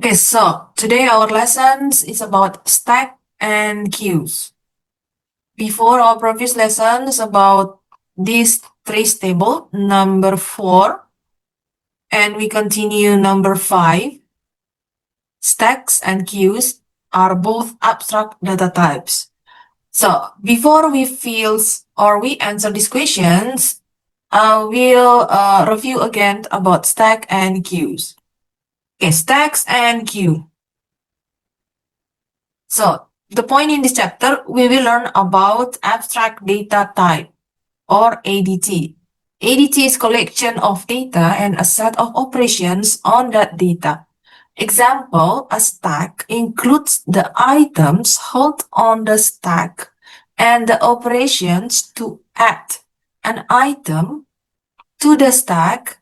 Okay, so today our lessons is about stack and queues. Before our previous lessons about these three table, number 4, and we continue number 5. Stacks and queues are both abstract data types. So before we answer these questions, we'll review again about stack and queues. Okay, stacks and queue. So the point in this chapter, we will learn about abstract data type or ADT. ADT is collection of data and a set of operations on that data. Example, a stack includes the items held on the stack and the operations to add an item to the stack,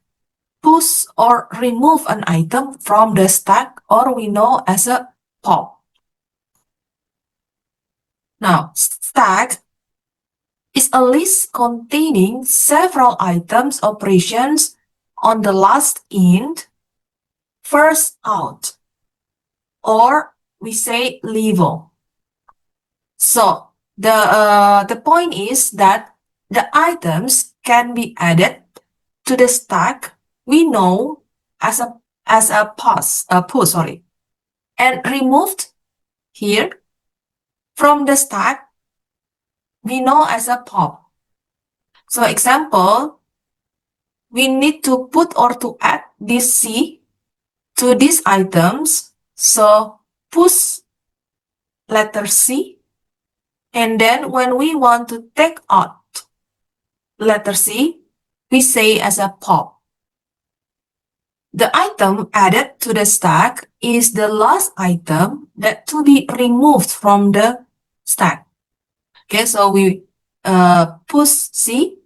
push or remove an item from the stack, or we know as a pop. Now, stack is a list containing several items operations on the last in, first out, or we say level. So the point is that the items can be added to the stack we know as a push, and removed here from the stack we know as a pop. So example, we need to put or to add this C to these items. So push letter C. And then when we want to take out letter C, we say as a pop. The item added to the stack is the last item that to be removed from the stack. Okay, so we push C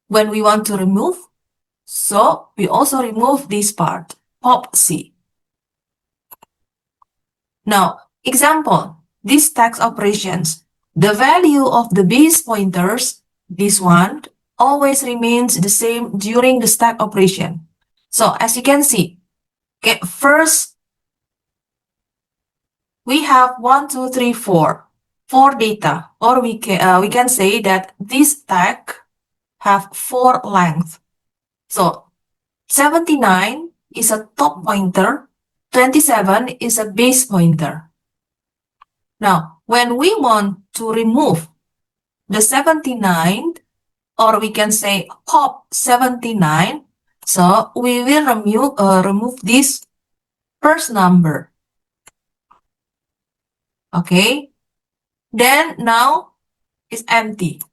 when we want to remove. So we also remove this part, pop C. Now, example, these stack operations, the value of the base pointers, this one, always remains the same during the stack operation. So as you can see, okay, first we have 1, 2, 3, 4, 4 data, or we can say that this stack have 4 lengths. So 79 is a top pointer, 27 is a base pointer. Now, when we want to remove the 79, or we can say pop 79, so we will remove this first number. Okay, then now it's empty.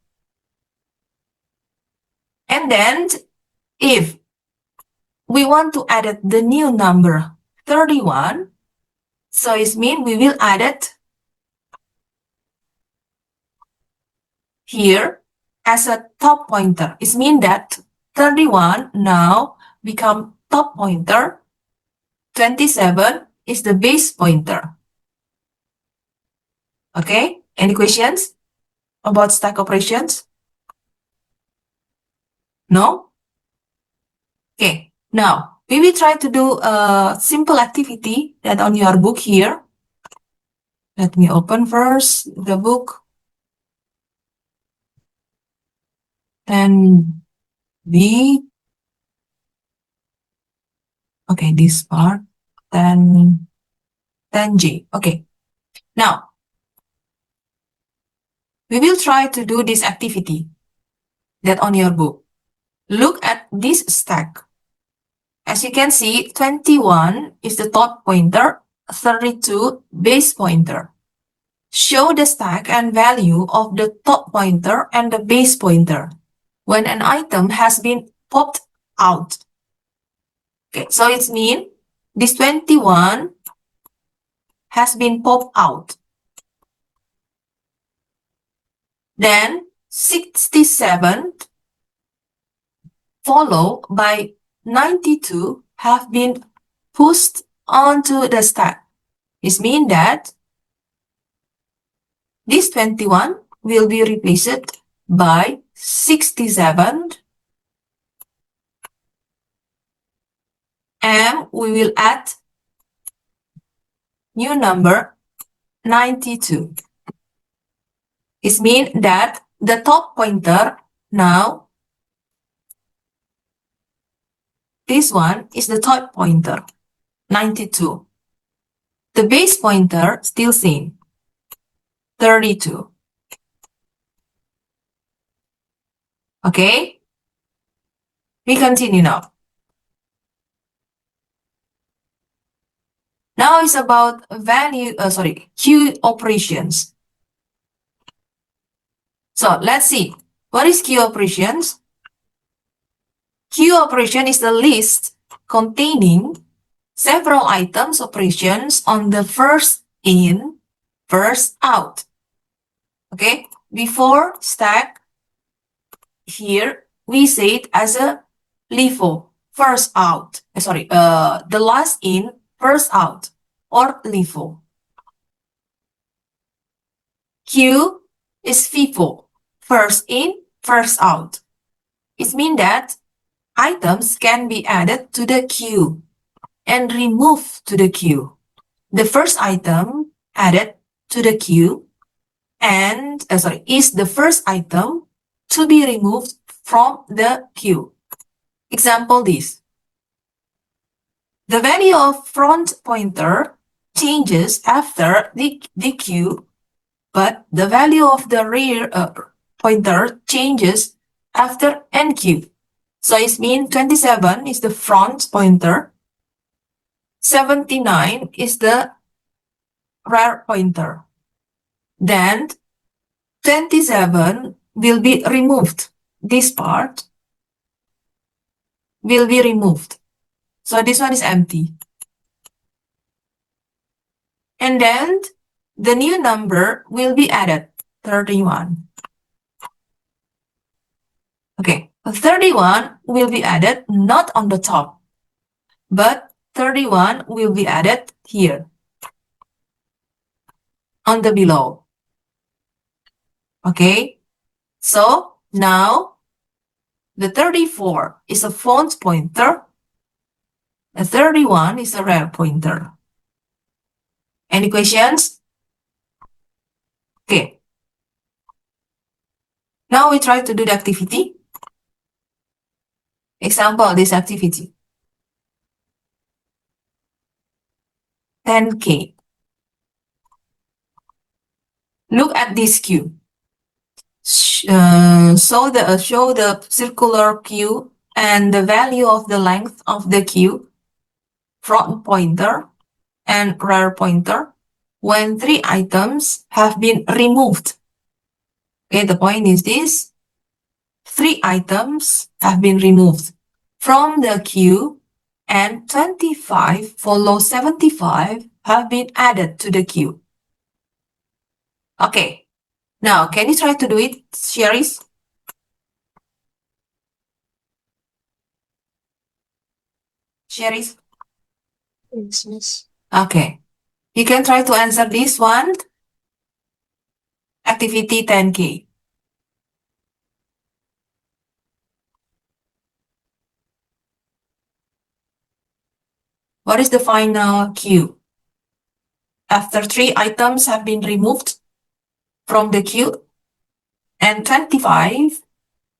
And then if we want to add the new number 31, so it means we will add it here as a top pointer. It means that 31 now become top pointer, 27 is the base pointer. Okay, any questions about stack operations? No? Okay, now we will try to do a simple activity that on your book here. Let me open first the book. And B. Okay, this part. Then G. Okay. Now, we will try to do this activity that on your book. Look at this stack. As you can see, 21 is the top pointer, 32 base pointer. Show the stack and value of the top pointer and the base pointer when an item has been popped out. Okay, so it means this 21 has been popped out. Then 67 followed by 92 have been pushed onto the stack. It means that this 21 will be replaced by 67 and we will add new number 92. It means that the top pointer now, this one is the top pointer, 92. The base pointer still same, 32. Okay? We continue now. Now it's about Q operations. So let's see. What is Q operations? Q operation is the list containing several items operations on the first in, first out. Okay, before stack, here we say it as a LIFO, first out. The last in, first out, or LIFO. Q is FIFO, first in, first out. It means that items can be added to the queue and removed to the queue. The first item added to the queue is the first item to be removed from the queue. Example this. The value of front pointer changes after the queue, but the value of the rear pointer changes after NQ. So it means 27 is the front pointer, 79 is the rear pointer. Then 27 will be removed. This part will be removed. So this one is empty. And then the new number will be added, 31. Okay, 31 will be added not on the top, but 31 will be added here, on the below. Okay, so now the 34 is a front pointer, the 31 is a rear pointer. Any questions? Okay. Now we try to do the activity. Example of this activity. 10K. Look at this queue. Show the circular queue and the value of the length of the queue, front pointer and rear pointer, when 3 items have been removed. Okay, the point is this. 3 items have been removed from the queue and 25 follow 75 have been added to the queue. Okay, now can you try to do it, Sherry's? Sherry's? Yes, miss. Okay, you can try to answer this one. Activity 10K. What is the final queue? After 3 items have been removed from the queue and 25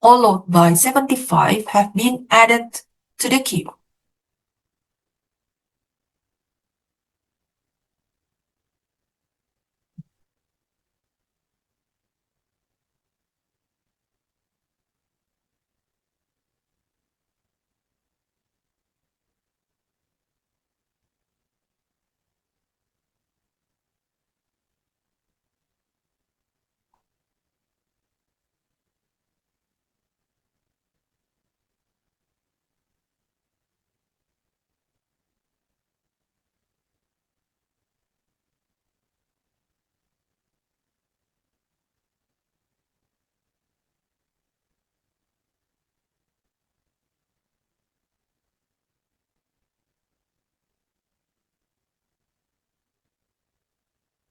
followed by 75 have been added to the queue.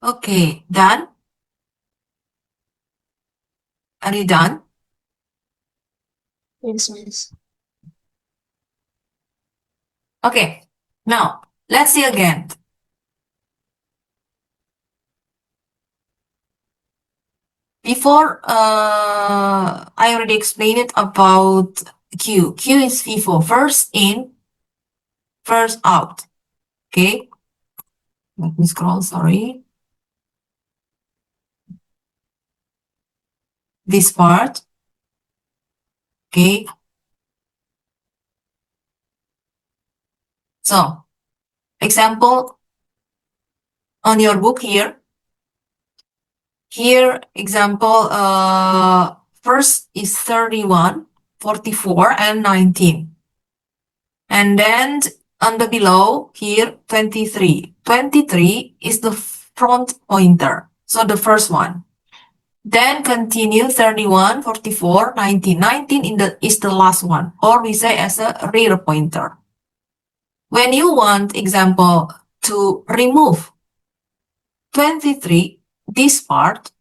Okay, done? Are you done? Yes, miss. Okay, now let's see again. Before, I already explained it about Q. Q is FIFO, first in, first out. Okay, let me scroll, sorry. This part, okay. So, example on your book here. Here, example, first is 31, 44, and 19. And then on the below, here, 23. 23 is the front pointer, so the first one. Then continue 31, 44, 19. 19 is the last one, or we say as a rear pointer. When you want, example, to remove 23, this part,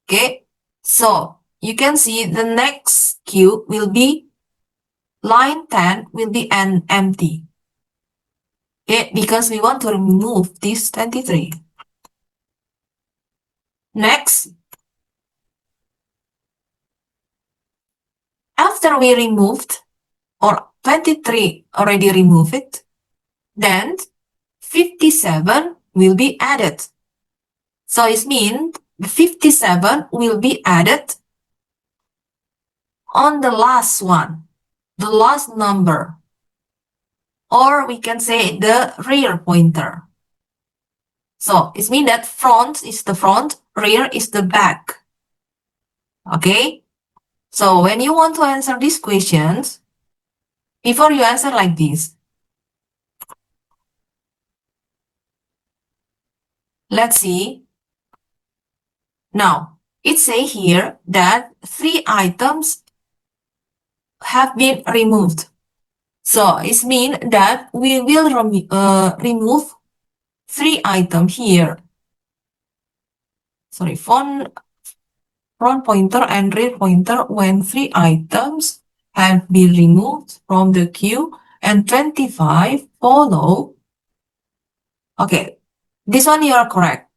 okay, so you can see the next Q will be line 10 will be an empty. Okay, because we want to remove this 23. Next, after we removed, or 23 already removed it, then 57 will be added. So it means 57 will be added on the last one, the last number, or we can say the rear pointer. So it means that front is the front, rear is the back. Okay? So when you want to answer these questions, before you answer like this, let's see. Now, it says here that 3 items have been removed. So it means that we will remove 3 items here. Sorry, front pointer and rear pointer when 3 items have been removed from the queue and 25 follow. Okay, this one you are correct.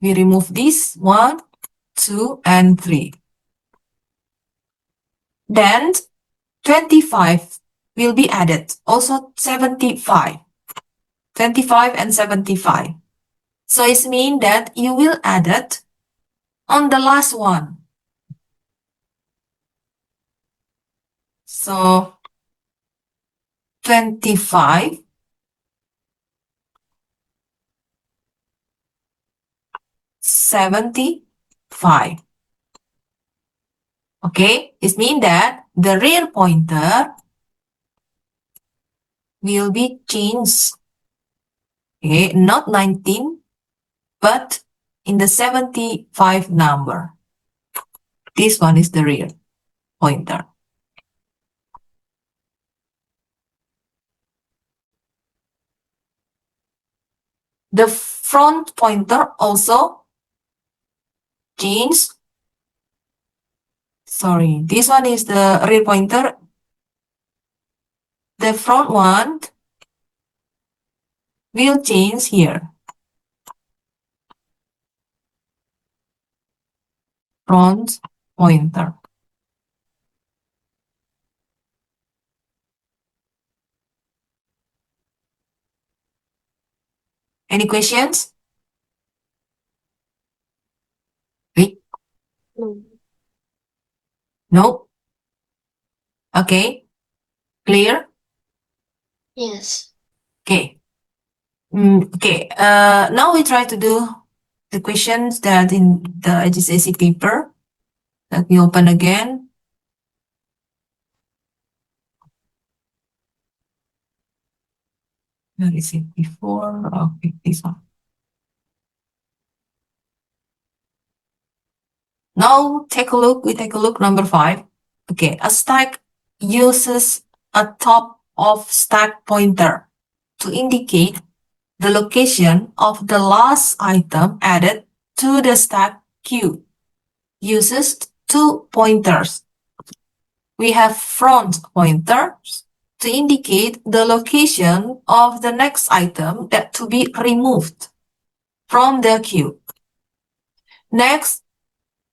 We remove this 1, 2, and 3. Then 25 will be added. Also 75. 25 and 75. So it means that you will add it on the last one. So 25, 75. Okay, it means that the rear pointer will be changed. Okay, not 19, but in the 75 number. This one is the rear pointer. The front pointer also change. Sorry, this one is the rear pointer. The front one will change here. Front pointer. Any questions? Wait. No. No? Okay. Clear? Yes. Okay. Okay. Now we try to do the questions that in the IGCSE paper. Let me open again. Where is it before? Okay, this one. Now take a look. We take a look. Number 5. Okay, a stack uses a top of stack pointer to indicate the location of the last item added to the stack queue. Uses 2 pointers. We have front pointers to indicate the location of the next item that to be removed from the queue. Next,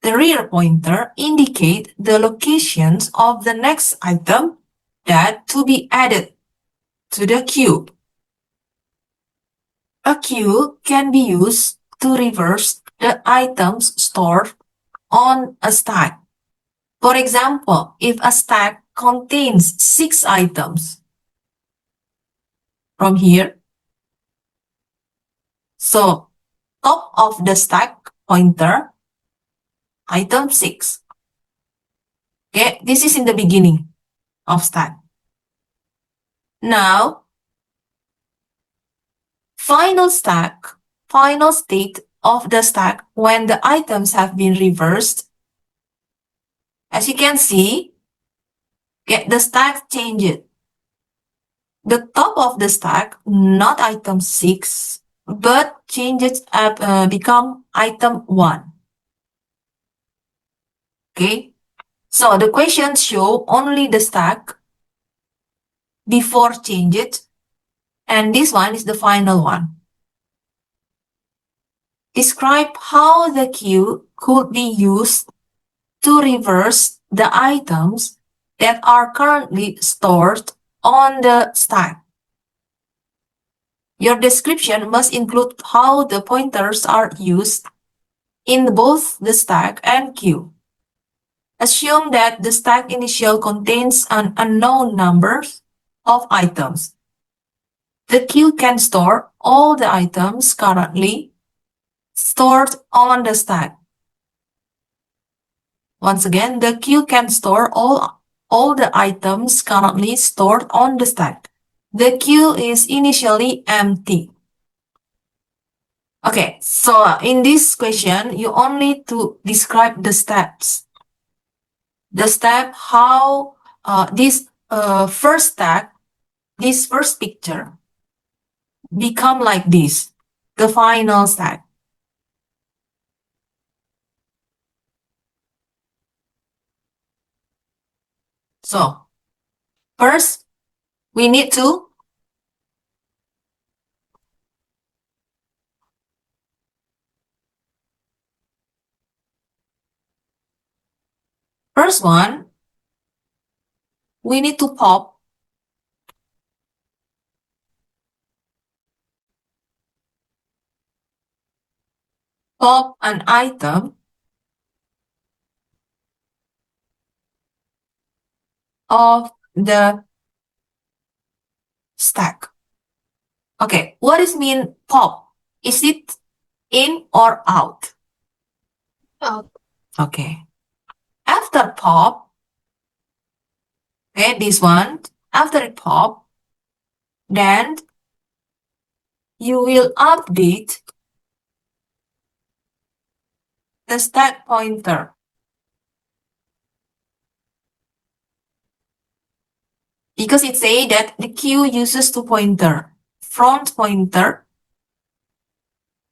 The rear pointer indicates the locations of the next item that to be added to the queue. A queue can be used to reverse the items stored on a stack. For example, if a stack contains 6 items from here, so top of the stack pointer, item 6. Okay, this is in the beginning of stack. Now, final state of the stack when the items have been reversed. As you can see, the stack changed. The top of the stack, not item 6, but changes become item 1. Okay, so the questions show only the stack before changes, and this one is the final one. Describe how the queue could be used to reverse the items that are currently stored on the stack. Your description must include how the pointers are used in both the stack and queue. Assume that the stack initial contains an unknown number of items. The queue can store all the items currently stored on the stack. Once again, the queue can store all the items currently stored on the stack. The queue is initially empty. Okay, so in this question, you only need to describe the steps. The step how this first stack, this first picture, become like this, the final stack. So, first, we need to first one, we need to pop an item of the stack. Okay, what does mean pop? Is it in or out? Out. Okay. After pop, okay, this one, after it pop, then you will update the stack pointer. Because it say that the queue uses two pointer, front pointer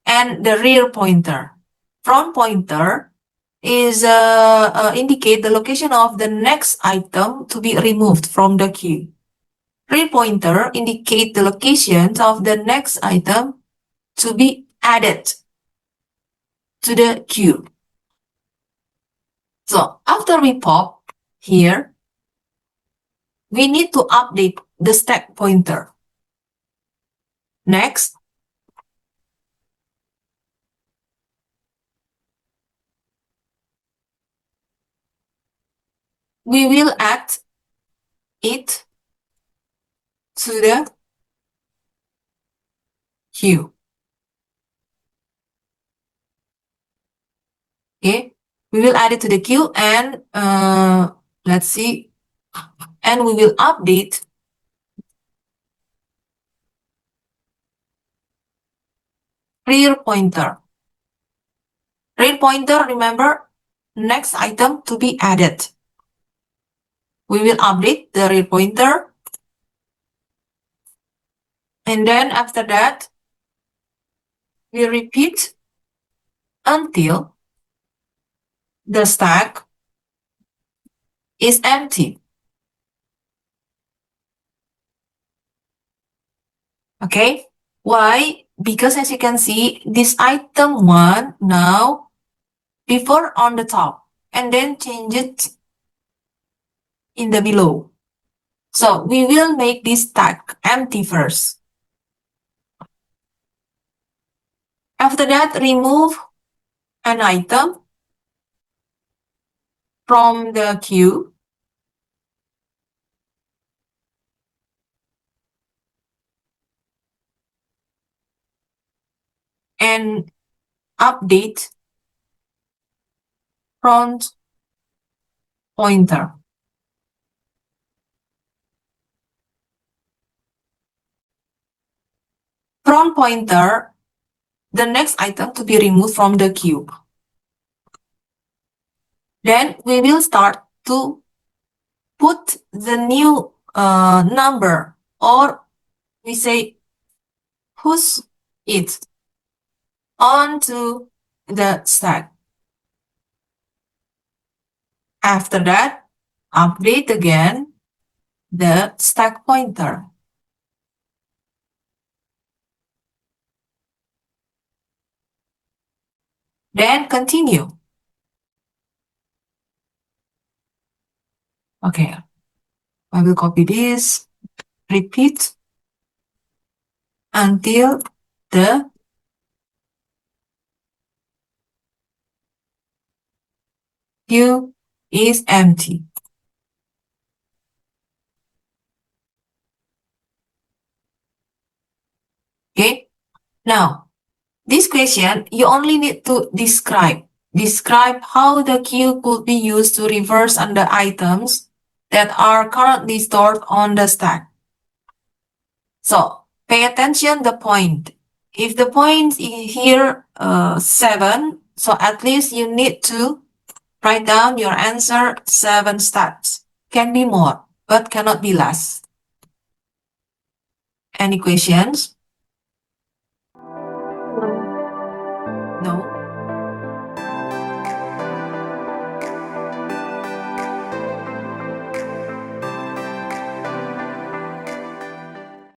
and the rear pointer. Front pointer is indicate the location of the next item to be removed from the queue. Rear pointer indicate the locations of the next item to be added to the queue. So after we pop here, we need to update the stack pointer. Next, we will add it to the queue. Okay, we will add it to the queue and let's see, and we will update rear pointer. Rear pointer, remember, next item to be added. We will update the rear pointer. And then after that, we repeat until the stack is empty. Okay, why? Because as you can see, this item 1 now before on the top and then change it in the below. So we will make this stack empty first. After that, remove an item from the queue and update front pointer. Front pointer, the next item to be removed from the queue. Then we will start to put the new number, or we say push it onto the stack. After that, update again the stack pointer. Then continue. Okay, I will copy this, repeat until the queue is empty. Okay, now this question you only need to describe how the queue could be used to reverse under items that are currently stored on the stack. So pay attention the point. If the point is here 7, so at least you need to write down your answer 7 steps. Can be more, but cannot be less. Any questions?